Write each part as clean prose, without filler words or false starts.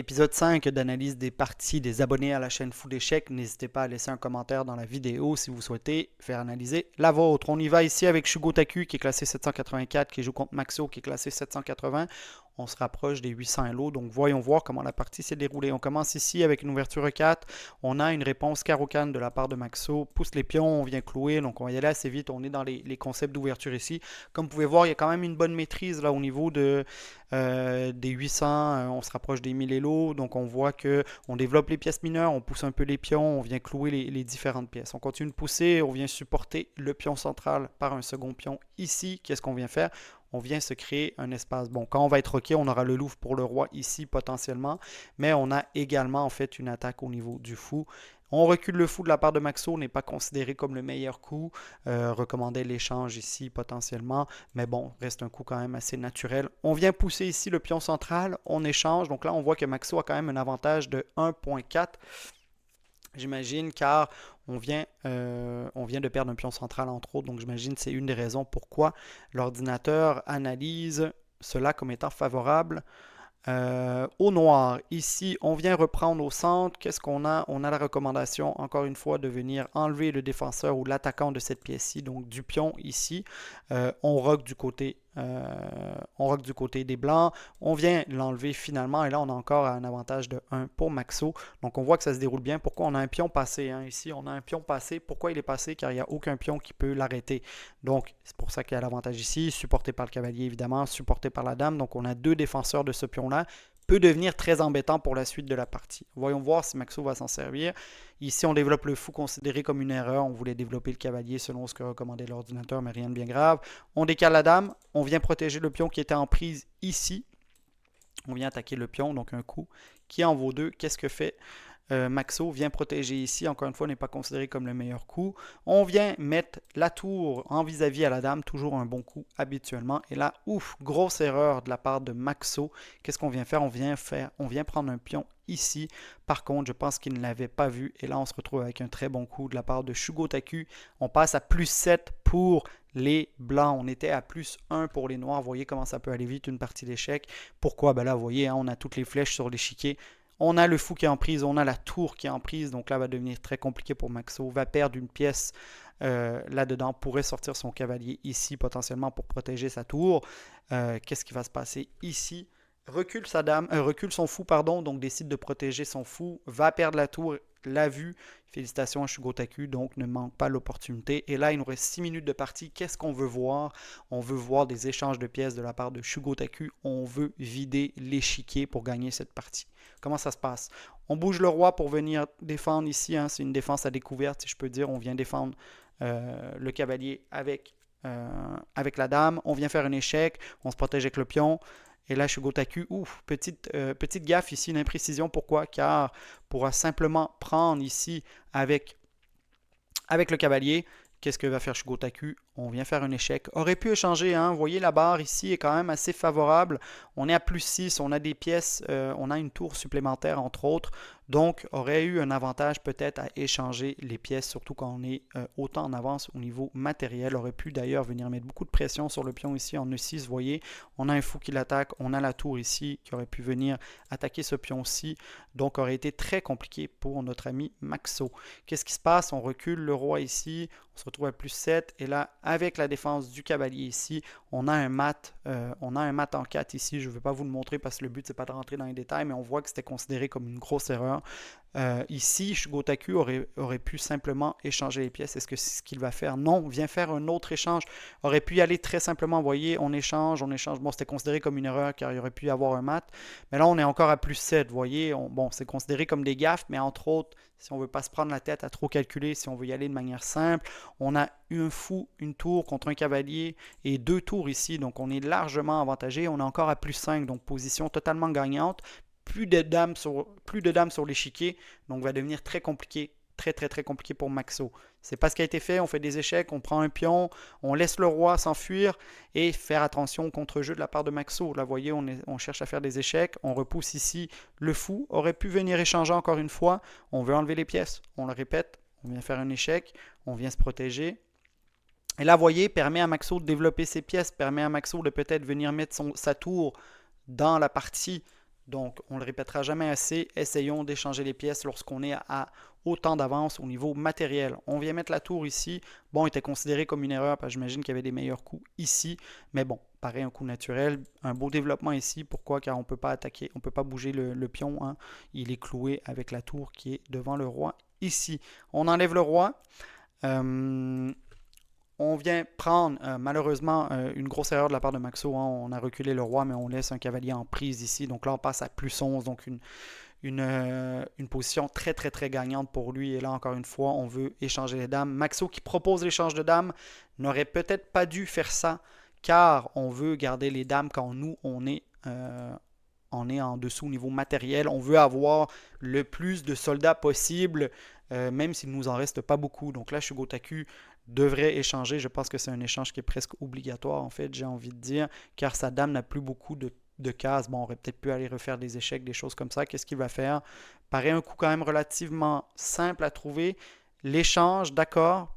Épisode 5 d'analyse des parties des abonnés à la chaîne Fou d'échecs. N'hésitez pas à laisser un commentaire dans la vidéo si vous souhaitez faire analyser la vôtre. On y va ici avec Shugo Taku qui est classé 784, qui joue contre Maxo qui est classé 780. On se rapproche des 800 LO, donc voyons voir comment la partie s'est déroulée. On commence ici avec une ouverture 4. On a une réponse carreau-canne de la part de Maxo. Pousse les pions, on vient clouer, donc on va y aller assez vite. On est dans les concepts d'ouverture ici. Comme vous pouvez voir, il y a quand même une bonne maîtrise là au niveau des 800. On se rapproche des 1000 LO, donc on voit que on développe les pièces mineures, on pousse un peu les pions, on vient clouer les différentes pièces. On continue de pousser, on vient supporter le pion central par un second pion ici. Qu'est-ce qu'on vient faire? On vient se créer un espace. Bon, quand on va être OK, on aura le Louvre pour le roi ici potentiellement, mais on a également en fait une attaque au niveau du fou. On recule le fou de la part de Maxo, n'est pas considéré comme le meilleur coup. Recommandait l'échange ici potentiellement, mais bon, reste un coup quand même assez naturel. On vient pousser ici le pion central, on échange. Donc là, on voit que Maxo a quand même un avantage de 1.4. J'imagine, car on vient de perdre un pion central entre autres, donc j'imagine que c'est une des raisons pourquoi l'ordinateur analyse cela comme étant favorable au noir. Ici, on vient reprendre au centre. Qu'est-ce qu'on a? On a la recommandation, encore une fois, de venir enlever le défenseur ou l'attaquant de cette pièce-ci, donc du pion ici. On rock du côté des blancs. On vient l'enlever finalement, et là, on a encore un avantage de 1 pour Maxo. Donc, on voit que ça se déroule bien. Pourquoi on a un pion passé? Ici, on a un pion passé. Pourquoi il est passé? Car il n'y a aucun pion qui peut l'arrêter. Donc, c'est pour ça qu'il y a l'avantage ici, supporté par le cavalier, évidemment, supporté par la dame. Donc, on a deux défenseurs de ce pion-là. Peut devenir très embêtant pour la suite de la partie. Voyons voir si Maxo va s'en servir. Ici, on développe le fou considéré comme une erreur. On voulait développer le cavalier selon ce que recommandait l'ordinateur, mais rien de bien grave. On décale la dame. On vient protéger le pion qui était en prise ici. On vient attaquer le pion, donc un coup qui en vaut deux. Qu'est-ce que fait Maxo? Vient protéger ici, encore une fois, n'est pas considéré comme le meilleur coup. On vient mettre la tour en vis-à-vis à la dame, toujours un bon coup habituellement. Et là, ouf, grosse erreur de la part de Maxo. Qu'est-ce qu'on vient faire? On vient prendre un pion ici. Par contre, je pense qu'il ne l'avait pas vu. Et là, on se retrouve avec un très bon coup de la part de Shugo Taku. On passe à plus 7 pour les blancs. On était à plus 1 pour les noirs. Vous voyez comment ça peut aller vite une partie d'échecs. Pourquoi? Ben là, vous voyez, on a toutes les flèches sur l'échiquier. On a le fou qui est en prise, on a la tour qui est en prise, donc là va devenir très compliqué pour Maxo. Va perdre une pièce là-dedans, pourrait sortir son cavalier ici potentiellement pour protéger sa tour. Qu'est-ce qui va se passer ici? Recule son fou, pardon, donc décide de protéger son fou, va perdre la tour, l'a vu. Félicitations à Shugo Taku, donc ne manque pas l'opportunité. Et là, il nous reste 6 minutes de partie. Qu'est-ce qu'on veut voir? On veut voir des échanges de pièces de la part de Shugo Taku. On veut vider l'échiquier pour gagner cette partie. Comment ça se passe? On bouge le roi pour venir défendre ici. C'est une défense à découverte, si je peux dire. On vient défendre le cavalier avec la dame. On vient faire un échec. On se protège avec le pion. Et là, Shugo Taku, petite gaffe ici, une imprécision. Pourquoi? Car pourra simplement prendre ici avec le cavalier. Qu'est-ce que va faire Shugo Taku? On vient faire un échec. Aurait pu échanger, vous voyez la barre ici est quand même assez favorable. On est à plus 6, on a des pièces, on a une tour supplémentaire entre autres. Donc aurait eu un avantage peut-être à échanger les pièces, surtout quand on est autant en avance au niveau matériel. Aurait pu d'ailleurs venir mettre beaucoup de pression sur le pion ici en E6, vous voyez. On a un fou qui l'attaque, on a la tour ici qui aurait pu venir attaquer ce pion-ci. Donc aurait été très compliqué pour notre ami Maxo. Qu'est-ce qui se passe? On recule le roi ici, on se retrouve à plus 7 et là avec la défense du cavalier ici, on a un mat en 4 ici. Je ne vais pas vous le montrer parce que le but c'est pas de rentrer dans les détails, mais on voit que c'était considéré comme une grosse erreur. Ici, Shugo Taku aurait pu simplement échanger les pièces. Est-ce que c'est ce qu'il va faire? Non, vient faire un autre échange. Aurait pu y aller très simplement, vous voyez, on échange. Bon, c'était considéré comme une erreur car il aurait pu y avoir un mat. Mais là, on est encore à plus 7, vous voyez. Bon, c'est considéré comme des gaffes, mais entre autres, si on ne veut pas se prendre la tête à trop calculer, si on veut y aller de manière simple, on a un fou, une tour contre un cavalier et deux tours ici. Donc, on est largement avantagé. On est encore à plus 5, donc position totalement gagnante. Plus de dames sur l'échiquier, donc va devenir très compliqué, très très très compliqué pour Maxo. C'est pas ce qui a été fait, on fait des échecs, on prend un pion, on laisse le roi s'enfuir et faire attention au contre-jeu de la part de Maxo. Là, vous voyez, on cherche à faire des échecs, on repousse ici le fou, aurait pu venir échanger encore une fois, on veut enlever les pièces, on le répète, on vient faire un échec, on vient se protéger. Et là, vous voyez, permet à Maxo de développer ses pièces, permet à Maxo de peut-être venir mettre sa tour dans la partie Donc, on ne le répétera jamais assez, essayons d'échanger les pièces lorsqu'on est à autant d'avance au niveau matériel. On vient mettre la tour ici. Bon, il était considéré comme une erreur parce que j'imagine qu'il y avait des meilleurs coups ici. Mais bon, pareil, un coup naturel. Un beau développement ici. Pourquoi? Car on ne peut pas attaquer, on ne peut pas bouger le pion. Hein. Il est cloué avec la tour qui est devant le roi ici. On enlève le roi. On vient prendre malheureusement une grosse erreur de la part de Maxo. Hein. On a reculé le roi, mais on laisse un cavalier en prise ici. Donc là, on passe à plus 11. Donc une position très, très, très gagnante pour lui. Et là, encore une fois, on veut échanger les dames. Maxo qui propose l'échange de dames n'aurait peut-être pas dû faire ça, car on veut garder les dames quand nous, on est en dessous au niveau matériel. On veut avoir le plus de soldats possible, même s'il ne nous en reste pas beaucoup. Donc là, Shugotaku devrait échanger. Je pense que c'est un échange qui est presque obligatoire, en fait, j'ai envie de dire, car sa dame n'a plus beaucoup de cases. Bon, on aurait peut-être pu aller refaire des échecs, des choses comme ça. Qu'est-ce qu'il va faire? Paraît un coup quand même relativement simple à trouver. L'échange, d'accord,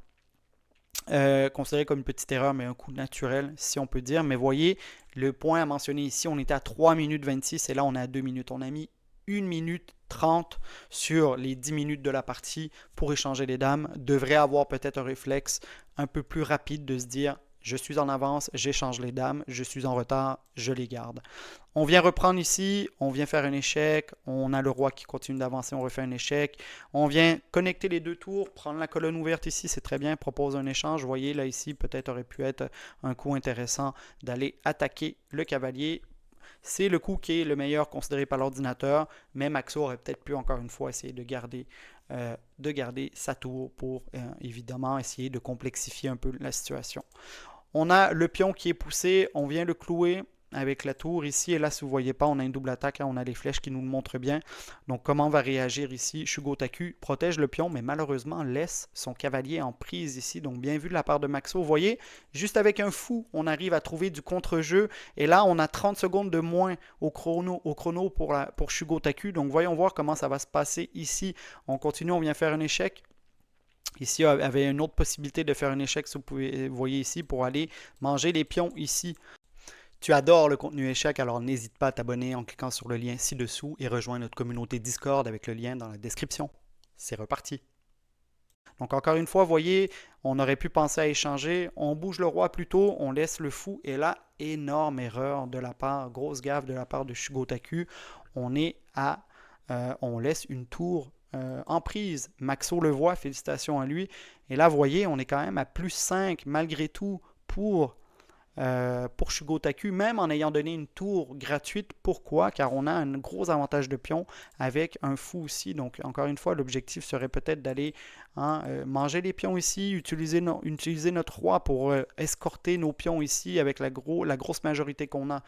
considéré comme une petite erreur, mais un coup naturel, si on peut dire. Mais voyez, le point à mentionner ici, on était à 3 minutes 26 et là, on est à 2 minutes. On a mis 1 minute 30 sur les 10 minutes de la partie pour échanger les dames. Devrait avoir peut-être un réflexe un peu plus rapide de se dire je suis en avance, j'échange les dames, je suis en retard, je les garde. On vient reprendre ici, on vient faire un échec, on a le roi qui continue d'avancer, on refait un échec. On vient connecter les deux tours, prendre la colonne ouverte ici, c'est très bien, propose un échange. Vous voyez, là ici, peut-être aurait pu être un coup intéressant d'aller attaquer le cavalier. C'est le coup qui est le meilleur considéré par l'ordinateur, mais Maxo aurait peut-être pu encore une fois essayer de garder sa tour pour évidemment essayer de complexifier un peu la situation. On a le pion qui est poussé, on vient le clouer avec la tour ici, et là si vous ne voyez pas, on a une double attaque, hein, on a les flèches qui nous le montrent bien. Donc comment va réagir ici? Shugotaku protège le pion, mais malheureusement laisse son cavalier en prise ici, donc bien vu de la part de Maxo. Vous voyez, juste avec un fou, on arrive à trouver du contre-jeu, et là on a 30 secondes de moins au chrono pour Shugotaku, donc voyons voir comment ça va se passer ici. On continue, on vient faire un échec. Ici, il y avait une autre possibilité de faire un échec, si vous voyez ici, pour aller manger les pions ici. Tu adores le contenu échec, alors n'hésite pas à t'abonner en cliquant sur le lien ci-dessous et rejoindre notre communauté Discord avec le lien dans la description. C'est reparti. Donc encore une fois, vous voyez, on aurait pu penser à échanger. On bouge le roi plus tôt, on laisse le fou. Et là, énorme erreur de la part, grosse gaffe de la part de Shugotaku. On laisse une tour en prise. Maxo le voit, félicitations à lui. Et là, vous voyez, on est quand même à plus 5 malgré tout pour Shugotaku, même en ayant donné une tour gratuite. Pourquoi? Car on a un gros avantage de pion avec un fou aussi. Donc, encore une fois, l'objectif serait peut-être d'aller manger les pions ici, utiliser notre roi pour escorter nos pions ici avec la grosse majorité qu'on a.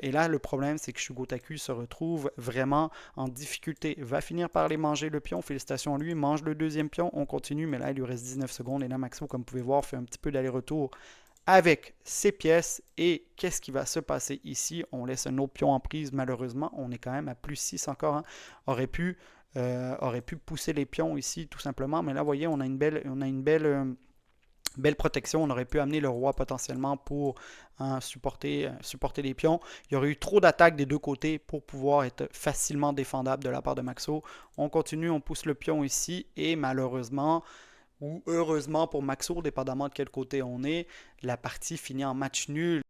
Et là, le problème, c'est que Shugotaku se retrouve vraiment en difficulté. Va finir par aller manger le pion. Félicitations à lui. Mange le deuxième pion. On continue, mais là, il lui reste 19 secondes. Et là, Maxo, comme vous pouvez voir, fait un petit peu d'aller-retour avec ses pièces. Et qu'est-ce qui va se passer ici? On laisse un autre pion en prise, malheureusement. On est quand même à plus 6 encore. Hein. Aurait pu pousser les pions ici, tout simplement. Mais là, vous voyez, on a une belle protection. On aurait pu amener le roi potentiellement pour supporter les pions. Il y aurait eu trop d'attaques des deux côtés pour pouvoir être facilement défendable de la part de Maxo. On continue, on pousse le pion ici et malheureusement ou heureusement pour Maxo, dépendamment de quel côté on est, la partie finit en match nul.